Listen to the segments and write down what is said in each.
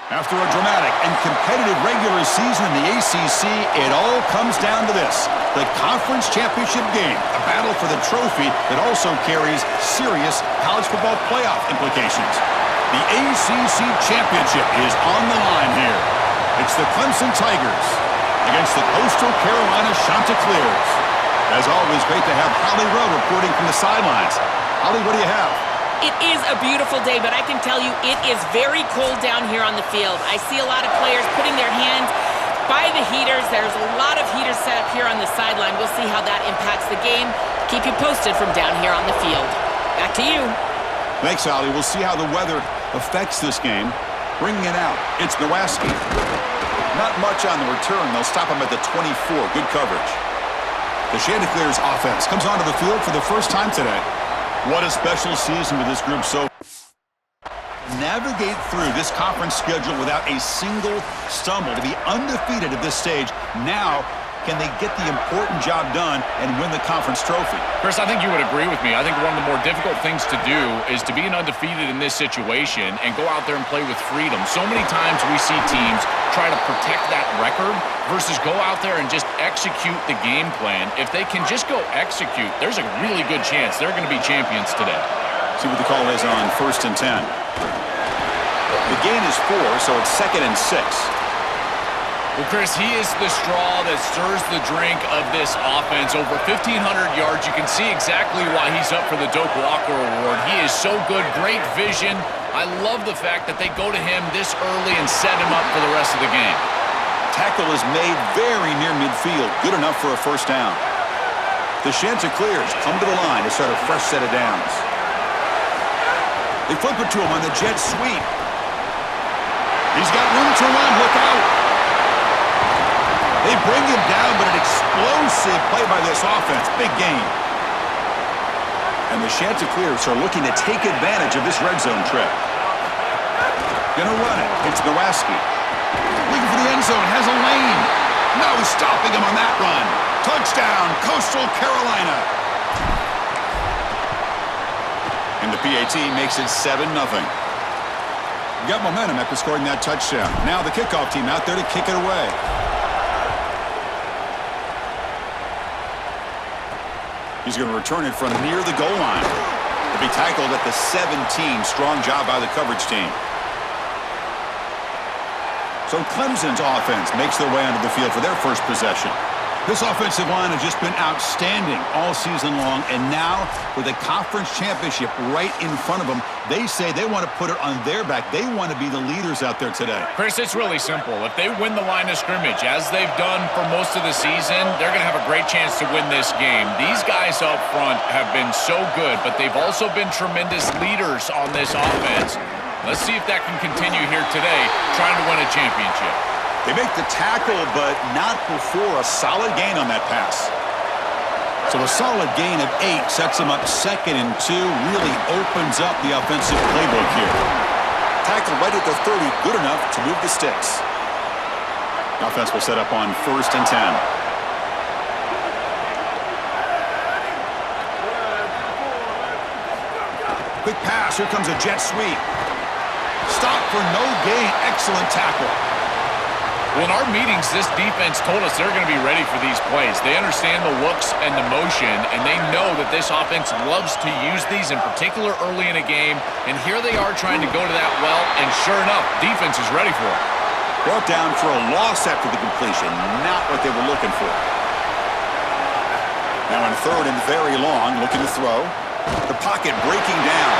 After a dramatic and competitive regular season in the ACC, it all comes down to this: the conference championship game, a battle for the trophy that also carries serious college football playoff implications. The ACC championship is on the line here. It's the Clemson Tigers against the Coastal Carolina Chanticleers. As always, great to have Holly Rowe reporting from the sidelines. Holly, what do you have? It is a beautiful day, but I can tell you it is very cold down here on the field. I see a lot of players putting their hands by the heaters. There's a lot of heaters set up here on the sideline. We'll see how that impacts the game. Keep you posted from down here on the field. Back to you. Thanks, Holly. We'll see how the weather affects this game. Bringing it out, it's Nowaske. Not much on the return. They'll stop him at the 24. Good coverage. The Chanticleers offense comes onto the field for the first time today. What a special season with this group so navigate through this conference schedule without a single stumble. To be undefeated at this stage, now can they get the important job done and win the conference trophy? Chris, I think you would agree with me. I think one of the more difficult things to do is to be an undefeated in this situation and go out there and play with freedom. So many times we see teams try to protect that record versus go out there and just execute the game plan. If they can just go execute, there's a really good chance they're going to be champions today. See what the call is on 1st and 10. The gain is 4, so it's 2nd and 6. Well, Chris, he is the straw that stirs the drink of this offense. Over 1,500 yards. You can see exactly why he's up for the Doak Walker Award. He is so good, great vision. I love the fact that they go to him this early and set him up for the rest of the game. Tackle is made very near midfield. Good enough for a first down. The Chanticleers come to the line to start a fresh set of downs. They flip it to him on the jet sweep. He's got room to run. Look out. They bring him down, but an explosive play by this offense. Big gain. And the Chanticleers are looking to take advantage of this red zone trip. Gonna run it. It's Nowaske. Looking for the end zone. Has a lane. No stopping him on that run. Touchdown, Coastal Carolina. And the PAT makes it 7-0. Got momentum after scoring that touchdown. Now the kickoff team out there to kick it away. He's going to return it from near the goal line. To be tackled at the 17. Strong job by the coverage team. So Clemson's offense makes their way onto the field for their first possession. This offensive line has just been outstanding all season long, and now with a conference championship right in front of them, they say they want to put it on their back. They want to be the leaders out there today. Chris, it's really simple. If they win the line of scrimmage, as they've done for most of the season, they're going to have a great chance to win this game. These guys up front have been so good, but they've also been tremendous leaders on this offense. Let's see if that can continue here today, trying to win a championship. They make the tackle, but not before a solid gain on that pass. So a solid gain of 8 sets them up 2nd and 2, really opens up the offensive playbook here. Tackle right at the 30, good enough to move the sticks. Offense will set up on 1st and 10. Quick pass, here comes a jet sweep. Stop for no gain, excellent tackle. Well, in our meetings, this defense told us they're going to be ready for these plays. They understand the looks and the motion, and they know that this offense loves to use these, in particular early in a game. And here they are trying to go to that well, and sure enough, defense is ready for it. Brought down for a loss after the completion, not what they were looking for. Now on 3rd and very long, looking to throw. The pocket breaking down.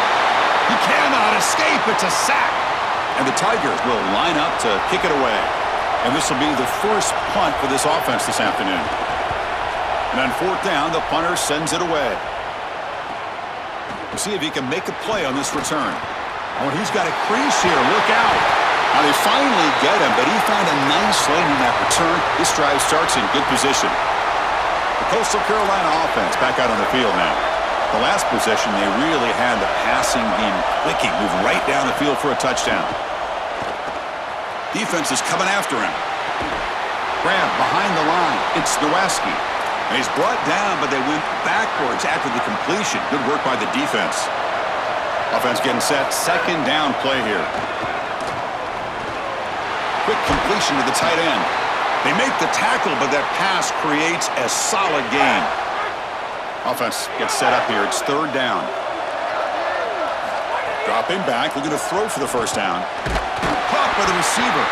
He cannot escape. It's a sack. And the Tigers will line up to kick it away. And this will be the first punt for this offense this afternoon. And on 4th down, the punter sends it away. We'll see if he can make a play on this return. Oh, he's got a crease here. Look out. Now they finally get him, but he found a nice lane in that return. This drive starts in good position. The Coastal Carolina offense back out on the field now. The last possession, they really had the passing game clicking, move right down the field for a touchdown. Defense is coming after him. Grab behind the line. It's Nowaske. And he's brought down, but they went backwards after the completion. Good work by the defense. Offense getting set. 2nd down play here. Quick completion to the tight end. They make the tackle, but that pass creates a solid gain. Offense gets set up here. It's third down. Dropping back, looking to throw for the first down. Caught by the receiver.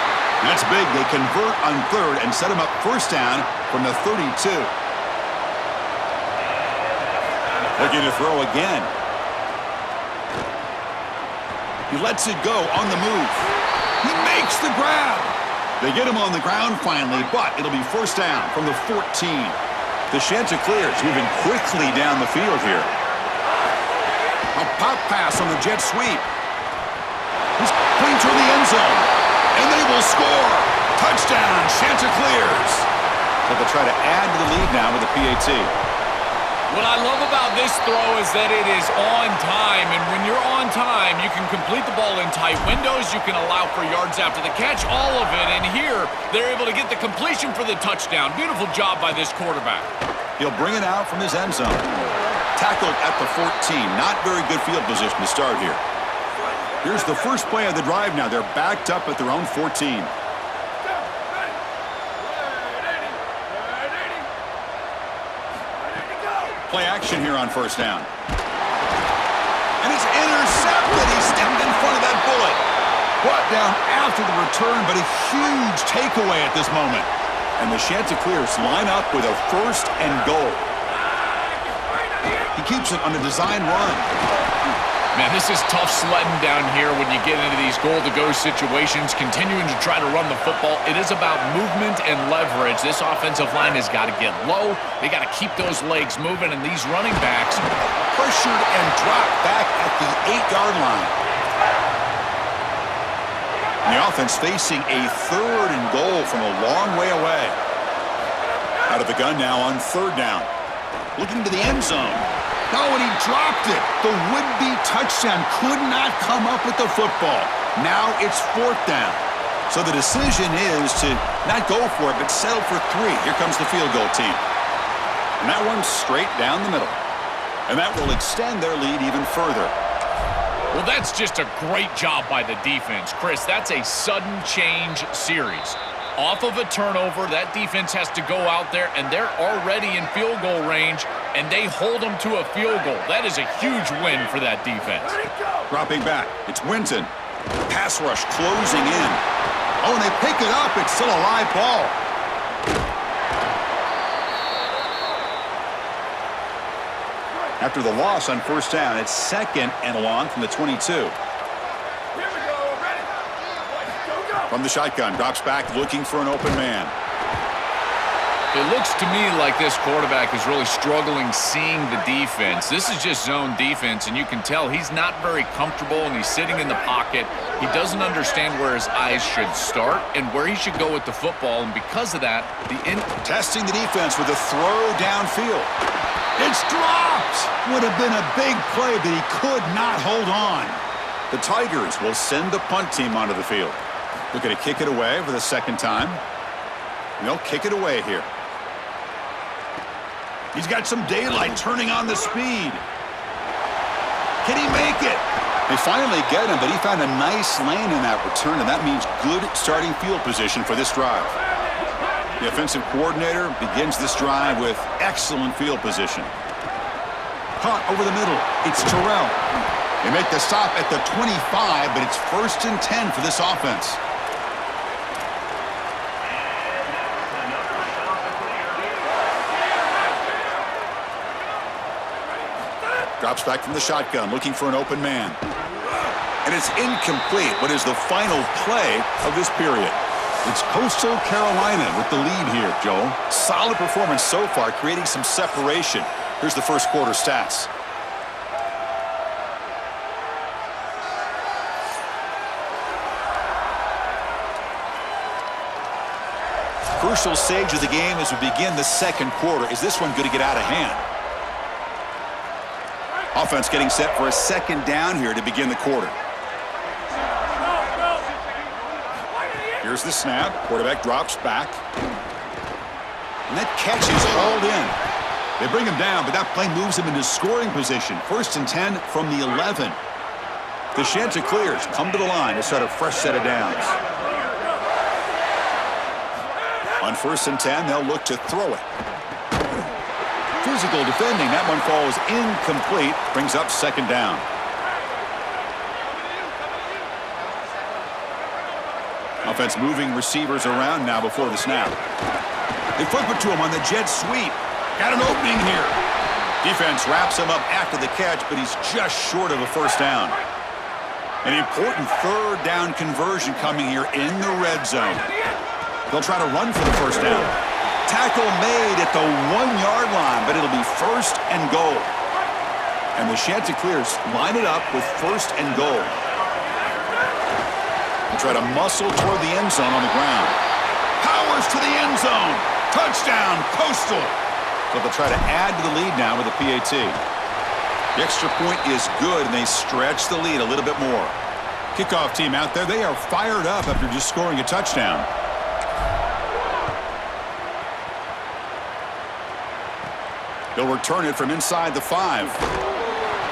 That's big. They convert on third and set him up first down from the 32. Looking to throw again. He lets it go on the move. He makes the grab. They get him on the ground finally, but it'll be first down from the 14. The Chanticleers moving quickly down the field here. A pop pass on the jet sweep. He's playing toward the end zone. And they will score. Touchdown, Chanticleers. So they'll try to add to the lead now with a PAT. What I love about this throw is that it is on time, and when you're on time, you can complete the ball in tight windows, you can allow for yards after the catch, all of it, and here, they're able to get the completion for the touchdown. Beautiful job by this quarterback. He'll bring it out from his end zone. Tackled at the 14. Not very good field position to start here. Here's the first play of the drive now. They're backed up at their own 14. Play action here on first down. And it's intercepted. He stepped in front of that bullet. Brought down after the return, but a huge takeaway at this moment. And the Chanticleers line up with a first and goal. He keeps it on a design run. Man, this is tough sledding down here when you get into these goal-to-go situations, continuing to try to run the football. It is about movement and leverage. This offensive line has got to get low. They got to keep those legs moving, and these running backs pressured and dropped back at the 8-yard line. And the offense facing a third and goal from a long way away. Out of the gun now on third down. Looking to the end zone. Oh, and he dropped it. The would-be touchdown could not come up with the football. Now it's fourth down. So the decision is to not go for it, but settle for 3. Here comes the field goal team. And that one's straight down the middle. And that will extend their lead even further. Well, that's just a great job by the defense. Chris, that's a sudden change series. Off of a turnover, that defense has to go out there, and they're already in field goal range, and they hold them to a field goal. That is a huge win for that defense. Dropping back, it's Winton. Pass rush closing in. Oh, and they pick it up. It's still a live ball. After the loss on first down, it's second and long from the 22. From the shotgun, drops back looking for an open man. It looks to me like this quarterback is really struggling seeing the defense. This is just zone defense, and you can tell he's not very comfortable, and he's sitting in the pocket. He doesn't understand where his eyes should start and where he should go with the football, and because of that, testing the defense with a throw downfield. It's dropped! Would have been a big play, but he could not hold on. The Tigers will send the punt team onto the field. Looking to kick it away for the second time. And they'll kick it away here. He's got some daylight turning on the speed. Can he make it? They finally get him, but he found a nice lane in that return, and that means good starting field position for this drive. The offensive coordinator begins this drive with excellent field position. Caught over the middle. It's Terrell. They make the stop at the 25, but it's first and 10 for this offense. Drops back from the shotgun, looking for an open man. And it's incomplete. What is the final play of this period? It's Coastal Carolina with the lead here, Joel. Solid performance so far, creating some separation. Here's the first quarter stats. Crucial stage of the game as we begin the second quarter. Is this one going to get out of hand? Offense getting set for a second down here to begin the quarter. Here's the snap. Quarterback drops back. And that catch is hauled in. They bring him down, but that play moves him into scoring position. First and 10 from the 11. The Chanticleers come to the line to start a fresh set of downs. On 1st and 10, they'll look to throw it. Physical defending. That one falls incomplete. Brings up 2nd down. Offense moving receivers around now before the snap. They flip it to him on the jet sweep. Got an opening here. Defense wraps him up after the catch, but he's just short of a 1st down. An important 3rd down conversion coming here in the red zone. They'll try to run for the 1st down. Tackle made at the 1-yard line, but it'll be 1st and goal. And the Chanticleers line it up with 1st and goal. They try to muscle toward the end zone on the ground. Powers to the end zone. Touchdown, Coastal. So they'll try to add to the lead now with a PAT. The extra point is good, and they stretch the lead a little bit more. Kickoff team out there, they are fired up after just scoring a touchdown. They'll return it from inside the 5.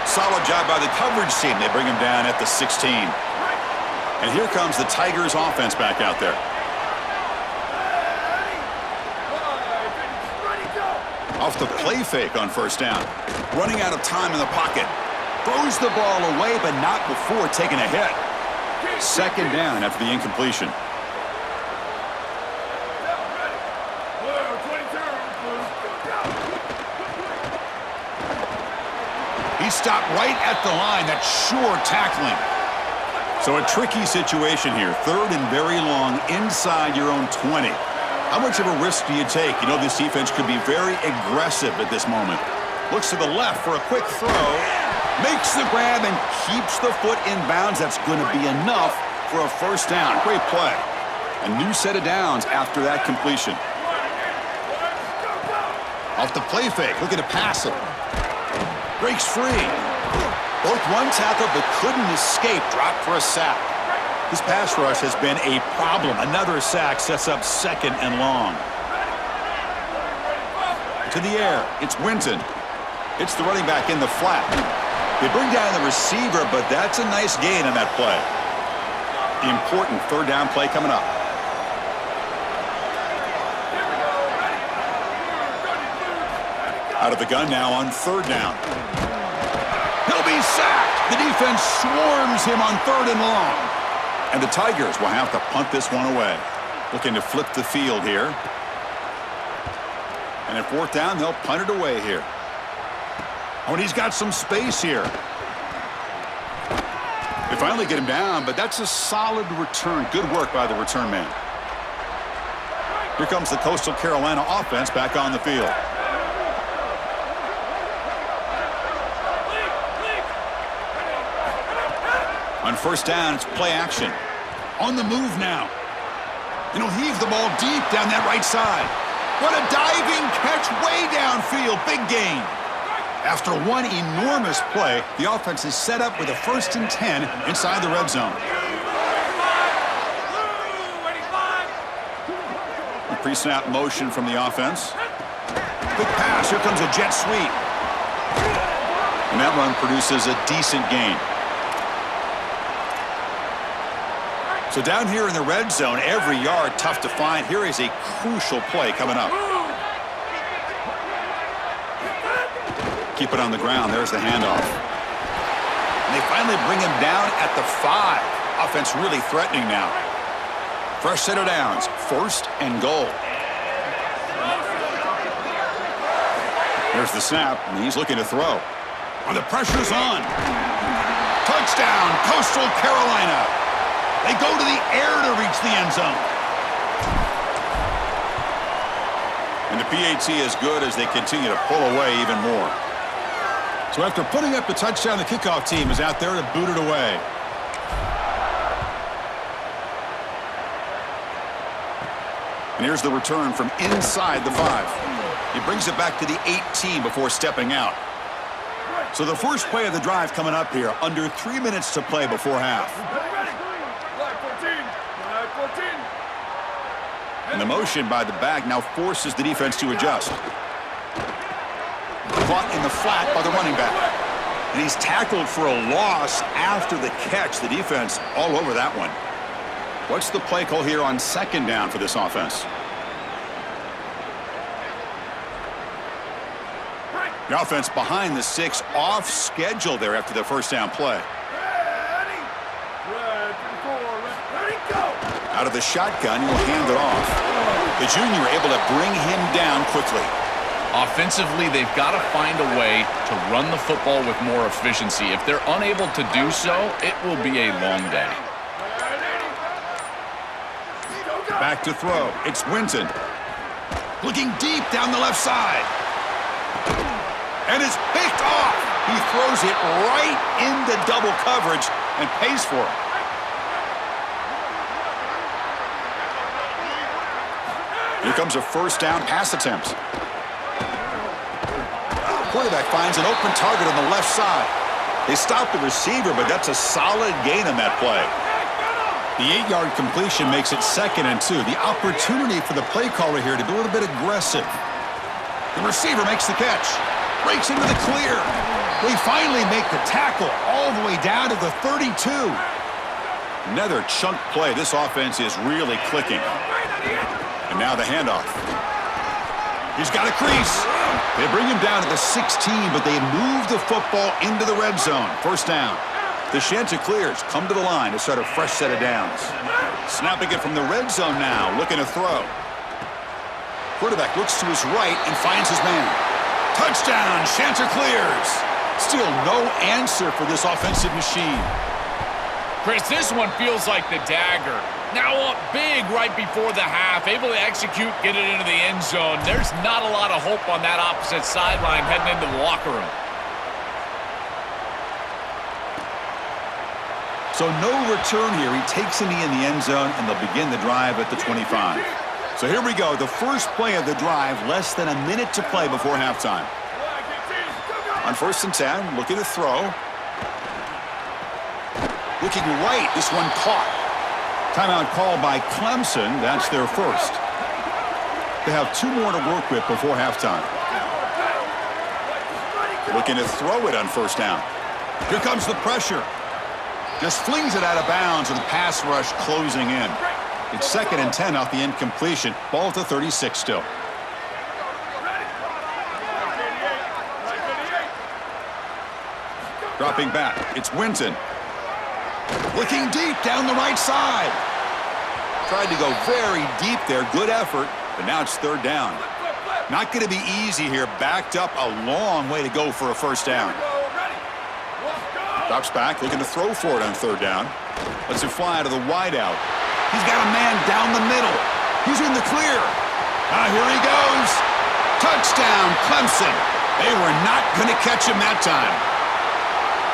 Solid job by the coverage team. They bring him down at the 16. And here comes the Tigers offense back out there. Off the play fake on 1st down. Running out of time in the pocket. Throws the ball away, but not before taking a hit. 2nd down after the incompletion. He stopped right at the line. That's sure tackling. So a tricky situation here. 3rd and very long inside your own 20. How much of a risk do you take? You know this defense could be very aggressive at this moment. Looks to the left for a quick throw. Makes the grab and keeps the foot in bounds. That's going to be enough for a 1st down. Great play. A new set of downs after that completion. Off the play fake. Looking to pass it. Breaks free. Both one tackle but couldn't escape. Dropped for a sack. This pass rush has been a problem. Another sack sets up 2nd and long. To the air. It's Winton. It's the running back in the flat. They bring down the receiver, but that's a nice gain on that play. The important 3rd down play coming up. Out of the gun now on 3rd down. He'll be sacked. The defense swarms him on 3rd and long. And the Tigers will have to punt this one away. Looking to flip the field here. And at 4th down, they'll punt it away here. Oh, and he's got some space here. They finally get him down, but that's a solid return. Good work by the return man. Here comes the Coastal Carolina offense back on the field. On 1st down, it's play action. On the move now. And he'll heave the ball deep down that right side. What a diving catch way downfield. Big gain. After one enormous play, the offense is set up with a 1st and 10 inside the red zone. A pre-snap motion from the offense. Quick pass. Here comes a jet sweep. And that run produces a decent gain. So down here in the red zone, every yard tough to find. Here is a crucial play coming up. Keep it on the ground. There's the handoff. And they finally bring him down at the 5. Offense really threatening now. Fresh set of downs. 1st and goal. There's the snap, and he's looking to throw. And the pressure's on. Touchdown, Coastal Carolina. They go to the air to reach the end zone. And the PAT is good as they continue to pull away even more. So after putting up the touchdown, the kickoff team is out there to boot it away. And here's the return from inside the 5. He brings it back to the 18 before stepping out. So the first play of the drive coming up here, under 3 minutes to play before half. And the motion by the back now forces the defense to adjust. Caught in the flat by the running back. And he's tackled for a loss after the catch. The defense all over that one. What's the play call here on 2nd down for this offense? The offense behind the 6, off schedule there after the first down play. Out of the shotgun, he'll hand it off. The junior able to bring him down quickly. Offensively, they've got to find a way to run the football with more efficiency. If they're unable to do so, it will be a long day. Back to throw. It's Winton. Looking deep down the left side. And it's picked off. He throws it right into double coverage and pays for it. Here comes a first down pass attempt. Quarterback finds an open target on the left side. They stop the receiver, but that's a solid gain on that play. The 8-yard completion makes it 2nd and 2. The opportunity for the play caller here to be a little bit aggressive. The receiver makes the catch. Breaks into the clear. We finally make the tackle all the way down to the 32. Another chunk play. This offense is really clicking. And now the handoff. He's got a crease. They bring him down to the 16, but they move the football into the red zone. First down. The Chanticleers come to the line to start a fresh set of downs. Snapping it from the red zone now, looking to throw. Quarterback looks to his right and finds his man. Touchdown, Chanticleers. Still no answer for this offensive machine. Chris, this one feels like the dagger. Now up big right before the half, able to execute, get it into the end zone. There's not a lot of hope on that opposite sideline heading into the locker room. So no return here. He takes a knee in the end zone, and they'll begin the drive at the 25. So here we go, the first play of the drive, less than a minute to play before halftime. On 1st and 10, looking to throw. Looking right, this one caught. Timeout called by Clemson. That's their first. They have 2 more to work with before halftime. Looking to throw it on 1st down. Here comes the pressure. Just flings it out of bounds with the pass rush closing in. It's 2nd and 10 off the incompletion. Ball at the 36 still. Dropping back. It's Winton. Looking deep down the right side. Tried to go very deep there. Good effort. But now it's 3rd down. Not going to be easy here. Backed up a long way to go for a first down. Drops back. Looking to throw for it on 3rd down. Lets it fly out of the wideout. He's got a man down the middle. He's in the clear. Here he goes. Touchdown, Clemson. They were not going to catch him that time.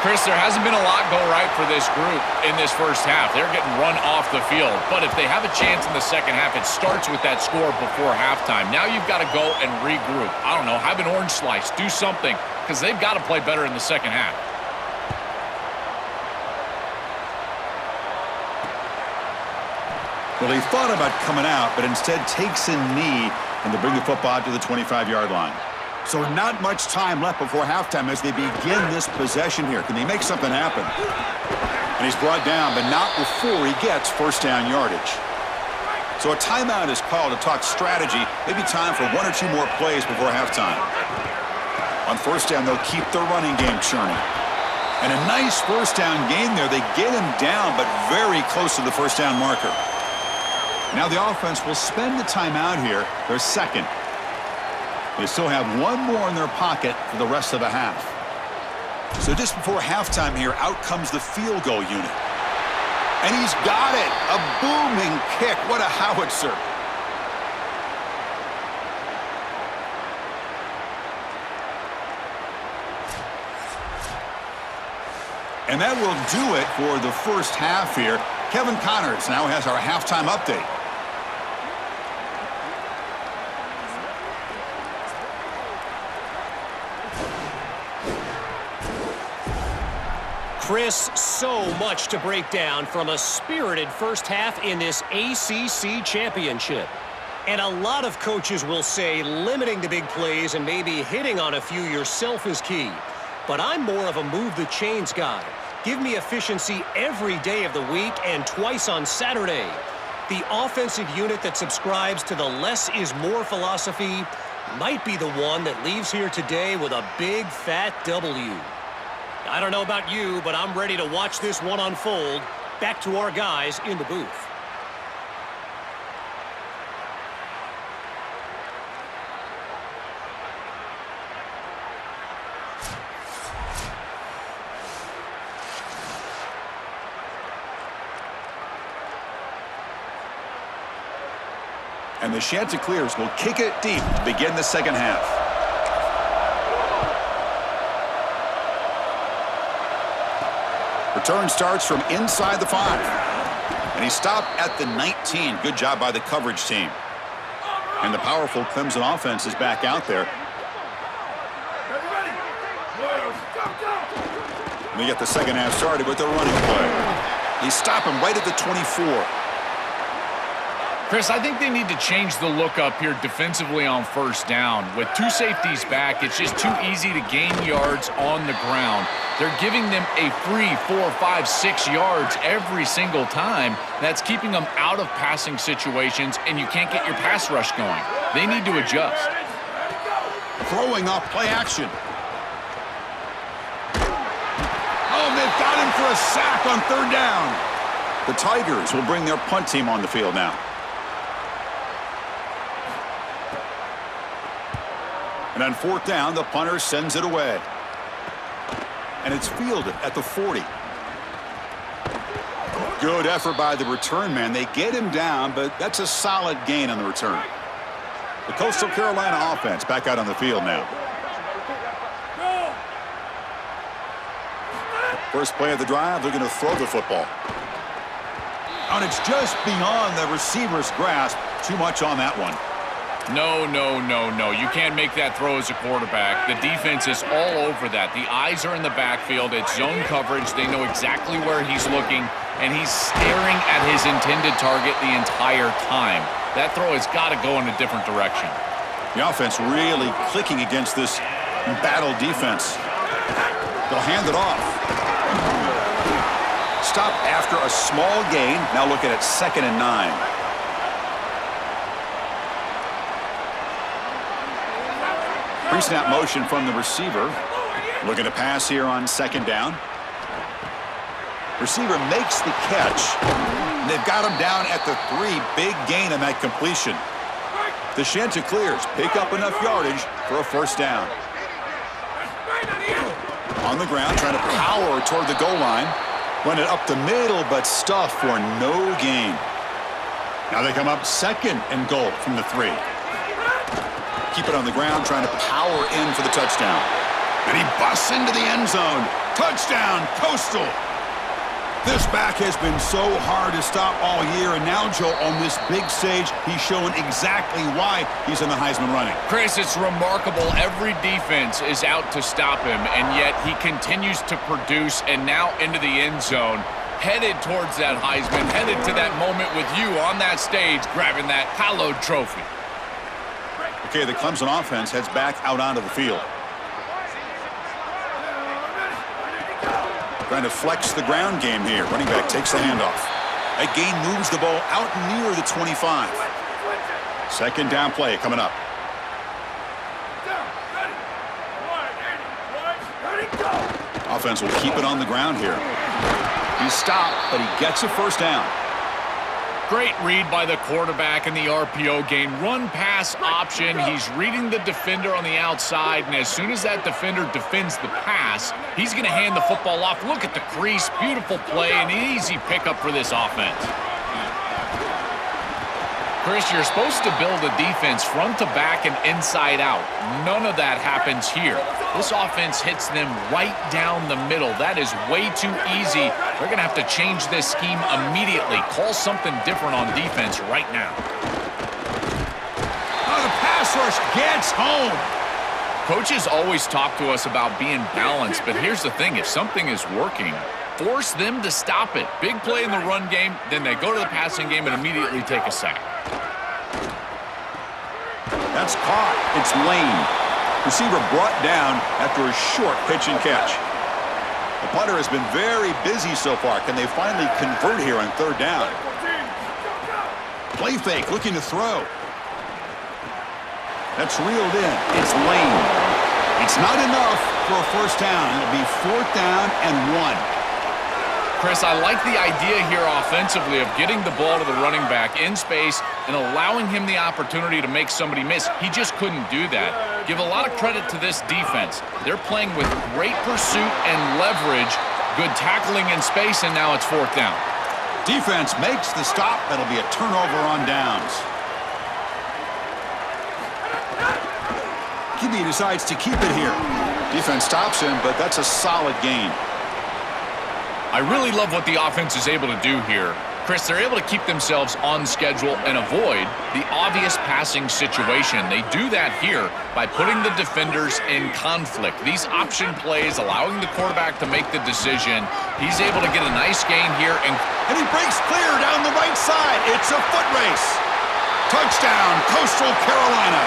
Chris, there hasn't been a lot go right for this group in this first half. They're getting run off the field. But if they have a chance in the second half, it starts with that score before halftime. Now you've got to go and regroup. I don't know, have an orange slice, do something, because they've got to play better in the second half. Well, he thought about coming out, but instead takes a knee, and they bring the football to the 25-yard line. So not much time left before halftime as they begin this possession here. Can they make something happen? And he's brought down, but not before he gets first down yardage. So a timeout is called to talk strategy. Maybe time for 1 or 2 more plays before halftime. On first down, they'll keep their running game churning. And a nice first down gain there. They get him down, but very close to the first down marker. Now the offense will spend the timeout here, their second. They still have 1 more in their pocket for the rest of the half. So just before halftime here, out comes the field goal unit. And he's got it. A booming kick. What a howitzer. And that will do it for the first half here. Kevin Connors now has our halftime update. Chris, so much to break down from a spirited first half in this ACC championship. And a lot of coaches will say limiting the big plays and maybe hitting on a few yourself is key. But I'm more of a move the chains guy. Give me efficiency every day of the week and twice on Saturday. The offensive unit that subscribes to the less is more philosophy might be the one that leaves here today with a big, fat W. I don't know about you, but I'm ready to watch this one unfold. Back to our guys in the booth. And the Chanticleers will kick it deep to begin the second half. Return starts from inside the 5. And he stopped at the 19. Good job by the coverage team. And the powerful Clemson offense is back out there. We get the second half started with the running play. He stopped him right at the 24. Chris, I think they need to change the look up here defensively on first down. With 2 safeties back, it's just too easy to gain yards on the ground. They're giving them a free 4, 5, 6 yards every single time. That's keeping them out of passing situations, and you can't get your pass rush going. They need to adjust. Throwing off play action. Oh, they've got him for a sack on third down. The Tigers will bring their punt team on the field now. And on fourth down, the punter sends it away. And it's fielded at the 40. Good effort by the return man. They get him down, but that's a solid gain on the return. The Coastal Carolina offense back out on the field now. First play of the drive, they're going to throw the football. And it's just beyond the receiver's grasp. Too much on that one. No. You can't make that throw as a quarterback. The defense is all over that. The eyes are in the backfield. It's zone coverage. They know exactly where he's looking, and he's staring at his intended target the entire time. That throw has got to go in a different direction. The offense really clicking against this embattled defense. They'll hand it off. Stop after a small gain. Now looking at 2nd and 9. Pre-snap motion from the receiver. Looking to pass here on 2nd down. Receiver makes the catch. They've got him down at the 3. Big gain on that completion. The Chanticleers pick up enough yardage for a first down. On the ground, trying to power toward the goal line. Run it up the middle, but stuff for no gain. Now they come up 2nd and goal from the 3. Keep it on the ground, trying to power in for the touchdown. And he busts into the end zone. Touchdown, Coastal. This back has been so hard to stop all year, and now, Joe, on this big stage, he's showing exactly why he's in the Heisman running. Chris, it's remarkable. Every defense is out to stop him, and yet he continues to produce, and now into the end zone, headed towards that Heisman, headed to that moment with you on that stage, grabbing that hallowed trophy. Okay, the Clemson offense heads back out onto the field. Trying to flex the ground game here. Running back takes the handoff. That gain moves the ball out near the 25. 2nd down play coming up. Offense will keep it on the ground here. He's stopped, but he gets a first down. Great read by the quarterback in the RPO game. Run-pass option. He's reading the defender on the outside, and as soon as that defender defends the pass, he's going to hand the football off. Look at the crease. Beautiful play, an easy pickup for this offense. Chris, you're supposed to build a defense front to back and inside out. None of that happens here. This offense hits them right down the middle. That is way too easy. They're going to have to change this scheme immediately. Call something different on defense right now. Oh, the pass rush gets home. Coaches always talk to us about being balanced, but here's the thing. If something is working, force them to stop it. Big play in the run game, then they go to the passing game and immediately take a sack. That's caught. It's Lane. Receiver brought down after a short pitch and catch. The punter has been very busy so far. Can they finally convert here on 3rd down? Play fake, looking to throw. That's reeled in. It's Lane. It's not enough for a first down. It'll be 4th down and 1. Chris, I like the idea here offensively of getting the ball to the running back in space and allowing him the opportunity to make somebody miss. He just couldn't do that. Give a lot of credit to this defense. They're playing with great pursuit and leverage, good tackling in space, and now it's 4th down. Defense makes the stop. That'll be a turnover on downs. QB decides to keep it here. Defense stops him, but that's a solid gain. I really love what the offense is able to do here. Chris, they're able to keep themselves on schedule and avoid the obvious passing situation. They do that here by putting the defenders in conflict. These option plays, allowing the quarterback to make the decision. He's able to get a nice gain here. And he breaks clear down the right side. It's a foot race. Touchdown, Coastal Carolina.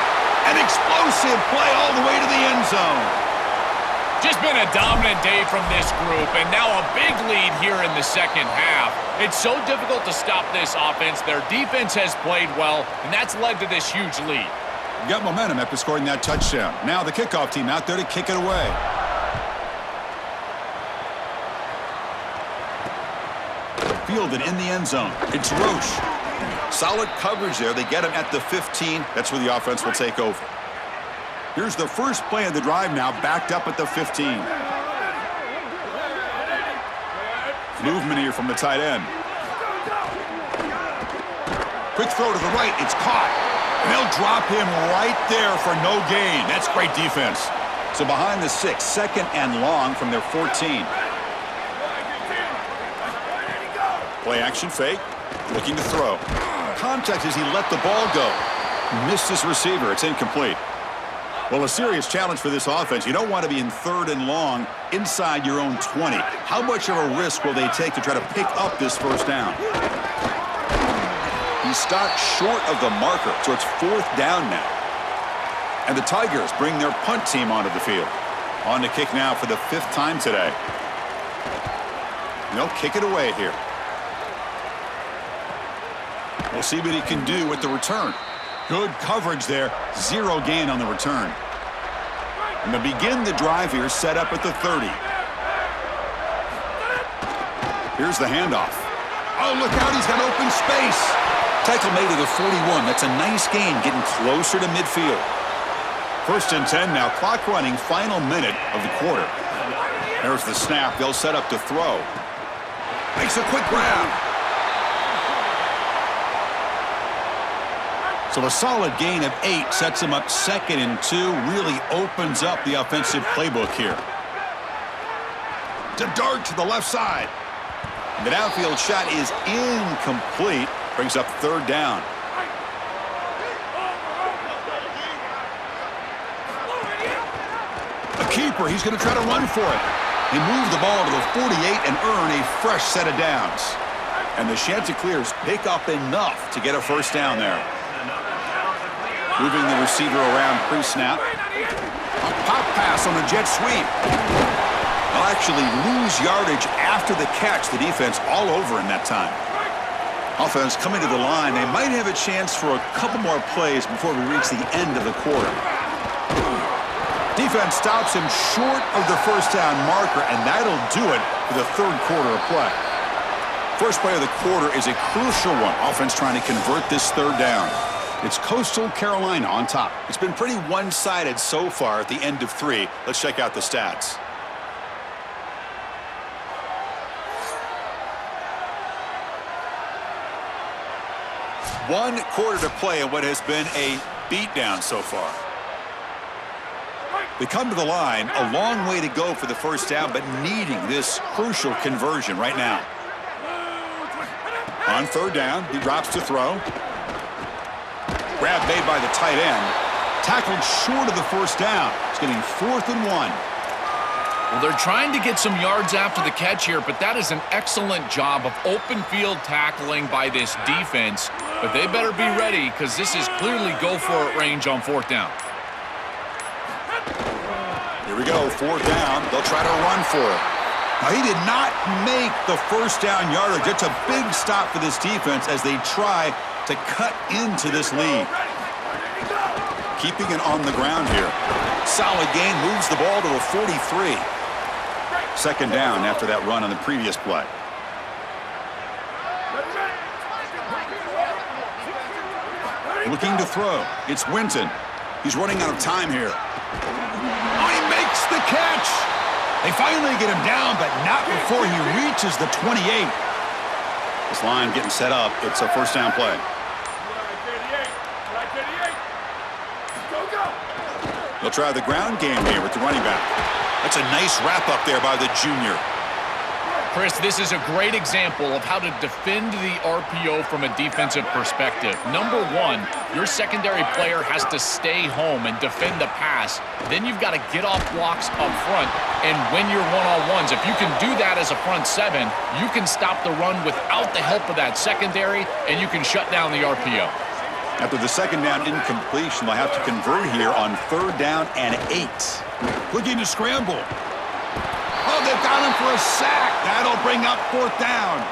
An explosive play all the way to the end zone. Just been a dominant day from this group, and now a big lead here in the second half. It's so difficult to stop this offense. Their defense has played well, and that's led to this huge lead. Got momentum after scoring that touchdown. Now the kickoff team out there to kick it away. Fielded in the end zone. It's Roche. Solid coverage there. They get him at the 15. That's where the offense will take over. Here's the first play of the drive now, backed up at the 15. Movement here from the tight end. Quick throw to the right. It's caught. And they'll drop him right there for no gain. That's great defense. So behind the 6, 2nd and long from their 14. Play action fake. Looking to throw. Contact as he let the ball go. Missed his receiver. It's incomplete. Well, a serious challenge for this offense. You don't want to be in 3rd and long inside your own 20. How much of a risk will they take to try to pick up this first down? He stopped short of the marker, so it's 4th down now. And the Tigers bring their punt team onto the field. On to kick now for the 5th time today. And they'll kick it away here. We'll see what he can do with the return. Good coverage there. 0 gain on the return. And to begin the drive here, set up at the 30. Here's the handoff. Oh, look out. He's got open space. Tackle made at the 41. That's a nice gain, getting closer to midfield. 1st and 10 now. Clock running, final minute of the quarter. There's the snap. They'll set up to throw. Makes a quick grab. So a solid gain of 8 sets him up 2nd and 2. Really opens up the offensive playbook here. To dart to the left side. The downfield shot is incomplete. Brings up 3rd down. A keeper. He's going to try to run for it. They move the ball to the 48 and earn a fresh set of downs. And the Chanticleers pick up enough to get a first down there. Moving the receiver around pre-snap. A pop pass on the jet sweep. They'll actually lose yardage after the catch. The defense all over in that time. Offense coming to the line. They might have a chance for a couple more plays before we reach the end of the quarter. Defense stops him short of the first down marker, and that'll do it for the 3rd quarter of play. First play of the quarter is a crucial one. Offense trying to convert this 3rd down. It's Coastal Carolina on top. It's been pretty one-sided so far at the end of 3. Let's check out the stats. One quarter to play in what has been a beatdown so far. They come to the line, a long way to go for the first down, but needing this crucial conversion right now. On 3rd down, he drops to throw. Grab made by the tight end. Tackled short of the first down. It's getting 4th and 1. Well, they're trying to get some yards after the catch here, but that is an excellent job of open field tackling by this defense. But they better be ready because this is clearly go-for-it range on 4th down. Here we go, 4th down. They'll try to run for it. Now, he did not make the first down yardage. It's a big stop for this defense as they try to cut into this lead. keeping it on the ground here. Solid gain, moves the ball to a 43. Second down after that run on the previous play. Looking to throw. It's Winton. He's running out of time here. Oh, he makes the catch. They finally get him down, but not before he reaches the 28. This line getting set up. It's a first down play. They'll try the ground game here with the running back. That's a nice wrap up there by the junior. Chris, this is a great example of how to defend the RPO from a defensive perspective. Number one, your secondary player has to stay home and defend the pass. Then you've got to get off blocks up front and win your one-on-ones. If you can do that as a front seven, you can stop the run without the help of that secondary, and you can shut down the RPO. After the second down incompletion, they'll have to convert here on 3rd down and 8. Looking to scramble. Oh, they've got him for a sack. That'll bring up 4th down.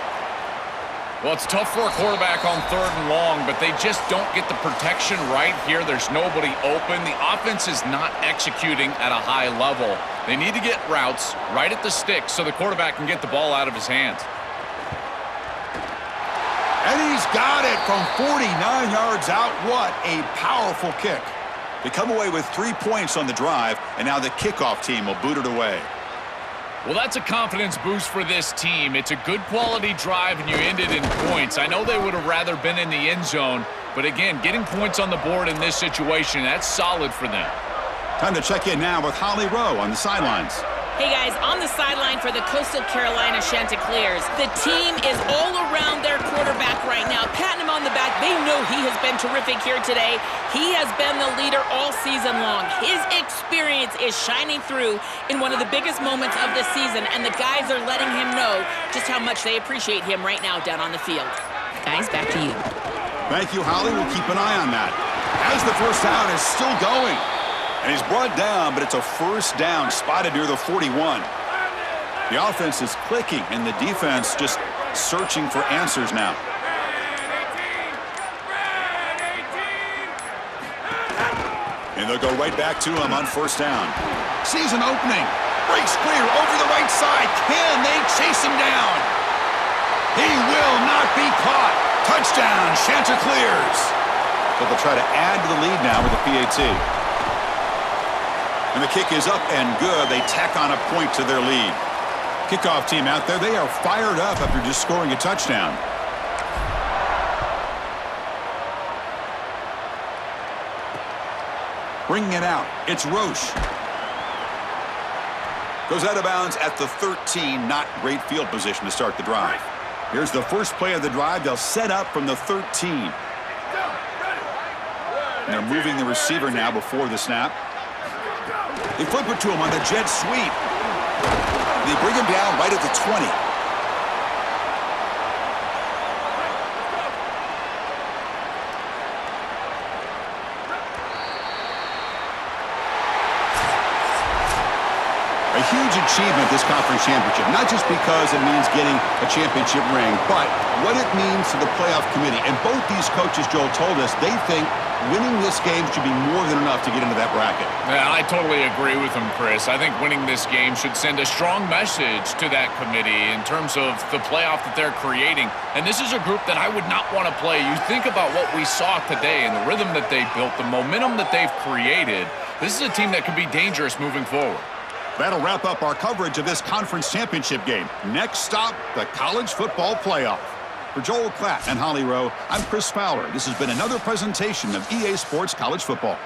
Well, it's tough for a quarterback on 3rd and long, but they just don't get the protection right here. There's nobody open. The offense is not executing at a high level. They need to get routes right at the stick so the quarterback can get the ball out of his hands. And he's got it from 49 yards out. What a powerful kick. They come away with 3 points on the drive, and now the kickoff team will boot it away. Well, that's a confidence boost for this team. It's a good quality drive, and you ended in points. I know they would have rather been in the end zone, but again, getting points on the board in this situation, that's solid for them. Time to check in now with Holly Rowe on the sidelines. Hey guys, on the sideline for the Coastal Carolina Chanticleers, the team is all around their quarterback right now, patting him on the back. They know he has been terrific here today. He has been the leader all season long. His experience is shining through in one of the biggest moments of the season, and the guys are letting him know just how much they appreciate him right now down on the field. Guys, back to you. Thank you, Holly. We'll keep an eye on that. As the first down is still going. And he's brought down, but it's a first down spotted near the 41. The offense is clicking, and the defense just searching for answers now. And they'll go right back to him on first down. Sees an opening. Breaks clear over the right side. Can they chase him down? He will not be caught. Touchdown, Chanticleers. So they'll try to add to the lead now with a PAT. And the kick is up and good. They tack on a point to their lead. Kickoff team out there, they are fired up after just scoring a touchdown. Bringing it out, it's Roche. Goes out of bounds at the 13. Not great field position to start the drive. Here's the first play of the drive. They'll set up from the 13. And they're moving the receiver now before the snap. They flip it to him on the jet sweep. They bring him down right at the 20. A huge achievement, this conference championship, not just because it means getting a championship ring, but what it means to the playoff committee. And both these coaches, Joel, told us they think winning this game should be more than enough to get into that bracket. Yeah, I totally agree with him, Chris. I think winning this game should send a strong message to that committee in terms of the playoff that they're creating. And this is a group that I would not want to play. You think about what we saw today and the rhythm that they built, the momentum that they've created. This is a team that could be dangerous moving forward. That'll wrap up our coverage of this conference championship game. Next stop, the college football playoff. For Joel Klatt and Holly Rowe, I'm Chris Fowler. This has been another presentation of EA Sports College Football.